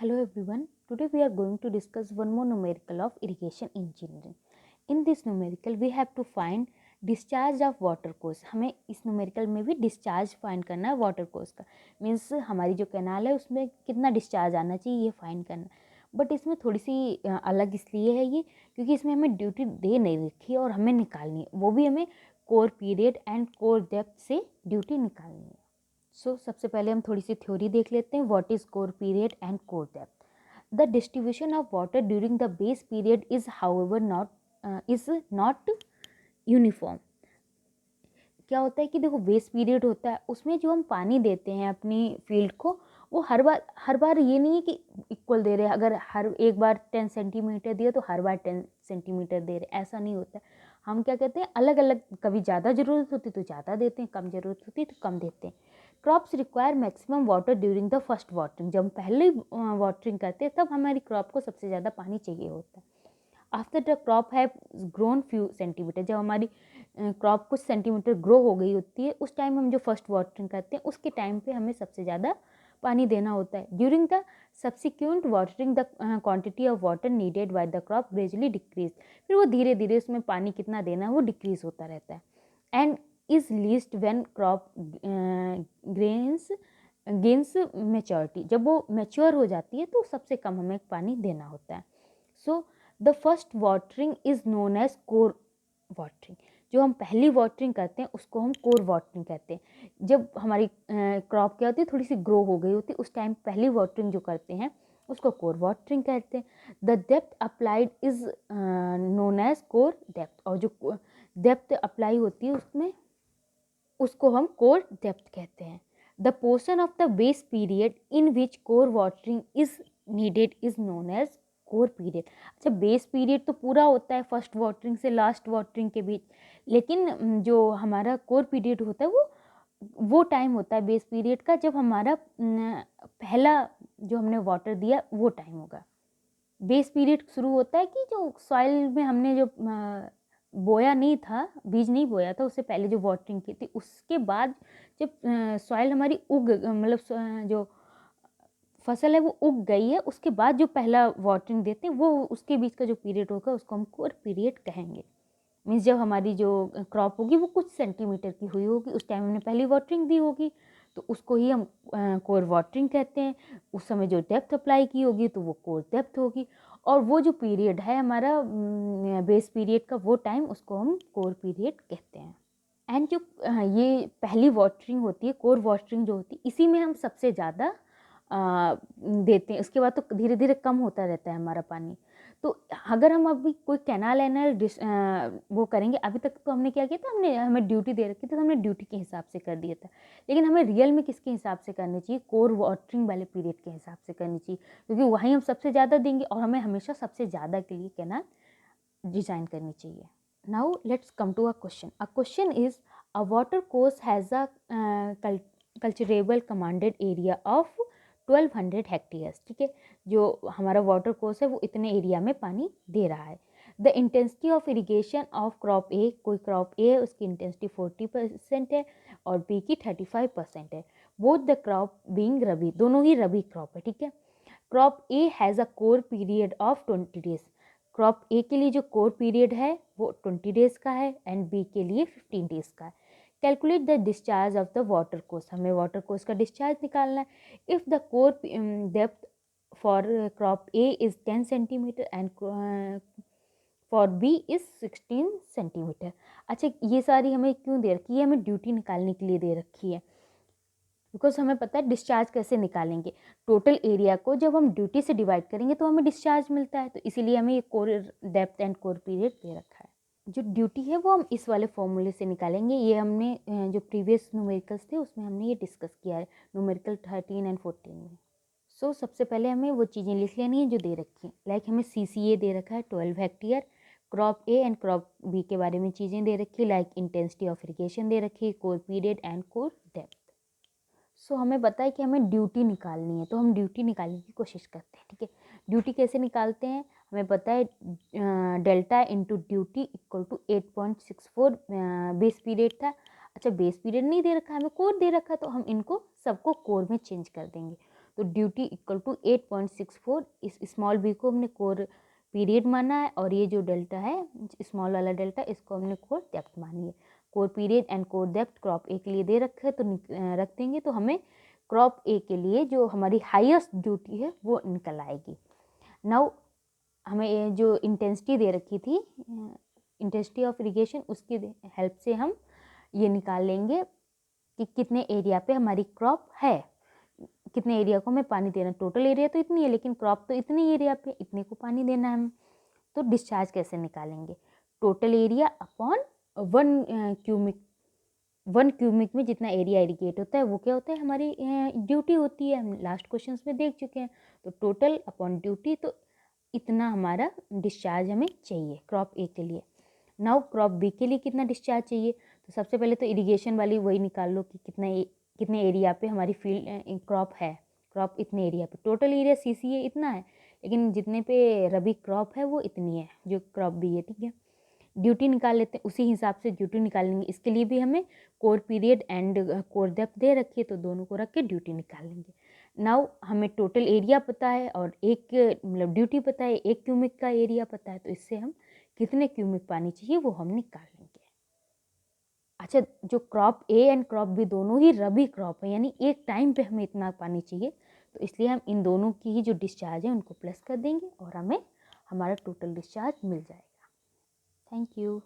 Hello everyone. Today we are going to discuss one more numerical of irrigation engineering. In this numerical we have to find discharge of water course. हमें इस numerical में भी discharge find करना है water course का. Means हमारी जो canal है उसमें कितना discharge आना चाहिए ये find करना. बट इसमें थोड़ी सी अलग इसलिए है ये क्योंकि इसमें हमें ड्यूटी दे नहीं रखी है और हमें निकालनी है, वो भी हमें core period and core depth से ड्यूटी निकालनी है. सबसे पहले हम थोड़ी सी थ्योरी देख लेते हैं. What is core period and core depth. The distribution of water during the base period is however not uniform. क्या होता है कि देखो बेस पीरियड होता है उसमें जो हम पानी देते हैं अपनी फील्ड को वो हर बार ये नहीं है कि इक्वल दे रहे हैं. अगर हर एक बार 10 सेंटीमीटर दिया तो हर बार 10 सेंटीमीटर दे रहे, ऐसा नहीं होता है. हम क्या कहते हैं अलग अलग, कभी ज़्यादा ज़रूरत होती तो ज़्यादा देते हैं, कम ज़रूरत होती तो कम देते हैं. Crops require maximum water during the first watering. जब हम पहले वाटरिंग करते हैं तब हमारी क्रॉप को सबसे ज़्यादा पानी चाहिए होता है. After the crop have grown few centimetre, जब हमारी क्रॉप कुछ सेंटीमीटर ग्रो हो गई होती है उस टाइम हम जो फर्स्ट वाटरिंग करते हैं उसके टाइम पे हमें सबसे ज़्यादा पानी देना होता है. During the subsequent watering the quantity of water needed by the crop gradually decrease. फिर वो धीरे धीरे उसमें पानी कितना देना है वो डिक्रीज होता रहता है. And is least when crop gains maturity. जब वो मेच्योर हो जाती है तो सबसे कम हमें पानी देना होता है. So the first watering is known as core watering. जो हम पहली वाटरिंग करते हैं उसको हम कोर वाटरिंग कहते हैं. जब हमारी क्रॉप क्या होती है थोड़ी सी ग्रो हो गई होती है उस टाइम पहली वाटरिंग जो करते हैं उसको कोर वाटरिंग कहते हैं. The depth applied is known as core depth. और जो डेप्थ अप्लाई होती है उसमें उसको हम कोर डेप्थ कहते हैं. The portion of the base period in which core watering is needed is known as core period. अच्छा, बेस पीरियड तो पूरा होता है फर्स्ट वाटरिंग से लास्ट वाटरिंग के बीच, लेकिन जो हमारा कोर पीरियड होता है वो टाइम होता है बेस पीरियड का जब हमारा पहला जो हमने वाटर दिया वो टाइम होगा. बेस पीरियड शुरू होता है कि जो सॉइल में हमने जो बोया नहीं था, बीज नहीं बोया था, उससे पहले जो वाटरिंग की थी उसके बाद जब सॉइल हमारी मतलब जो फसल है वो उग गई है उसके बाद जो पहला वाटरिंग देते हैं वो उसके बीच का जो पीरियड होगा उसको हम कोर पीरियड कहेंगे. मीन्स जब हमारी जो क्रॉप होगी वो कुछ सेंटीमीटर की हुई होगी उस टाइम हमने पहली वाटरिंग दी होगी तो उसको ही हम कोर वाटरिंग कहते हैं. उस समय जो डेप्थ अप्लाई की होगी तो वो कोर डेप्थ होगी. और वो जो पीरियड है हमारा बेस पीरियड का वो टाइम उसको हम कोर पीरियड कहते हैं. एंड जो ये पहली वाटरिंग होती है कोर वाटरिंग जो होती है इसी में हम सबसे ज़्यादा देते हैं. उसके बाद तो धीरे धीरे कम होता रहता है हमारा पानी. तो अगर हम अभी कोई कैनाल एनल वो करेंगे, अभी तक तो हमने क्या किया था, हमें ड्यूटी दे रखी थी तो हमने ड्यूटी के हिसाब से कर दिया था. लेकिन हमें रियल में किसके हिसाब से करनी चाहिए, कोर वाटरिंग वाले पीरियड के हिसाब से करनी चाहिए क्योंकि वहीं हम सबसे ज़्यादा देंगे और हमें हमेशा सबसे ज़्यादा के लिए कैनाल डिज़ाइन करनी चाहिए. Now let's come to a question. A question is a water course has a culturable commanded area of 1200 hectares. ठीक है, जो हमारा वाटर कोर्स है वो इतने एरिया में पानी दे रहा है. The intensity of irrigation of crop A, कोई क्रॉप ए है उसकी इंटेंसिटी 40% है और बी की 35% है. Both the crop being rabi, दोनों ही रबी क्रॉप है. ठीक है, crop A has a core period of 20 days. Crop A के लिए जो कोर पीरियड है वो 20 डेज का है एंड बी के लिए 15 डेज का है. Calculate the discharge of the water course, हमें वाटर कोर्स का डिस्चार्ज निकालना है. If the core depth for crop A is 10 centimetre and for B is 16 centimetre. अच्छा, ये सारी हमें क्यों दे रखी है, हमें ड्यूटी निकालने के लिए दे रखी है बिकॉज हमें पता है डिस्चार्ज कैसे निकालेंगे. टोटल एरिया को जब हम ड्यूटी से डिवाइड करेंगे तो हमें डिस्चार्ज मिलता है, तो इसीलिए हमें ये core depth and core period दे रखा है. जो ड्यूटी है वो हम इस वाले फॉर्मूले से निकालेंगे. ये हमने जो प्रीवियस न्यूमेरिकल्स थे उसमें हमने ये डिस्कस किया है न्यूमेरिकल 13 एंड 14 में. सबसे पहले हमें वो चीज़ें लिख लेनी है जो दे रखी हैं. लाइक हमें CCA दे रखा है 12 hectare. Crop A and crop B के बारे में चीज़ें दे रखी है लाइक इंटेंसिटी ऑफ इरिगेशन दे रखी है, core period and core depth. हमें पता है कि हमें ड्यूटी निकालनी है तो हम ड्यूटी निकालने की कोशिश करते हैं. ठीक है, ड्यूटी कैसे निकालते हैं, हमें पता है delta into duty equal to 8.64 base period था. अच्छा, बेस पीरियड नहीं दे रखा, हमें कोर दे रखा तो हम इनको सबको कोर में चेंज कर देंगे. तो ड्यूटी इक्वल टू 8.64, इस स्मॉल बी को हमने कोर पीरियड माना है और ये जो डेल्टा है स्मॉल वाला डेल्टा इसको हमने कोर डेप्थ मानी है। Core period and core depth crop A के लिए दे रखे है तो रख देंगे, तो हमें क्रॉप ए के लिए जो हमारी हाईएस्ट ड्यूटी है वो निकल आएगी। नाउ हमें जो इंटेंसिटी दे रखी थी इंटेंसिटी ऑफ इरिगेशन, उसकी हेल्प से हम ये निकाल लेंगे कि कितने एरिया पे हमारी क्रॉप है, कितने एरिया को हमें पानी देना। टोटल एरिया तो इतनी है लेकिन क्रॉप तो इतनी एरिया पे, इतने को पानी देना है हमें। तो डिस्चार्ज कैसे निकालेंगे? टोटल एरिया अपॉन 1 क्यूबिक में जितना एरिया इरिगेट होता है वो क्या होता है, हमारी ड्यूटी होती है। हम लास्ट क्वेश्चन में देख चुके हैं। तो टोटल अपॉन ड्यूटी, तो इतना हमारा डिस्चार्ज हमें चाहिए क्रॉप ए के लिए। नाउ क्रॉप बी के लिए कितना डिस्चार्ज चाहिए? तो सबसे पहले तो इरिगेशन वाली वही निकाल लो कि कितने एरिया पे हमारी फील्ड क्रॉप है। क्रॉप इतने एरिया पे, टोटल एरिया CCA इतना है, लेकिन जितने पे रबी क्रॉप है वो इतनी है जो क्रॉप बी है, ठीक है। ड्यूटी निकाल लेते हैं, उसी हिसाब से ड्यूटी निकालेंगे। इसके लिए भी हमें core period and core depth दे रखी है, तो दोनों को रख के ड्यूटी निकाल लेंगे। नाउ हमें टोटल एरिया पता है और एक मतलब ड्यूटी पता है, 1 क्यूबिक का एरिया पता है, तो इससे हम कितने क्यूबिक पानी चाहिए वो हम निकाल लेंगे। अच्छा, जो crop A and crop B दोनों ही रबी क्रॉप है, यानी एक टाइम पे हमें इतना पानी चाहिए, तो इसलिए हम इन दोनों की ही जो डिस्चार्ज है उनको प्लस कर देंगे और हमें हमारा टोटल डिस्चार्ज मिल जाएगा। Thank you.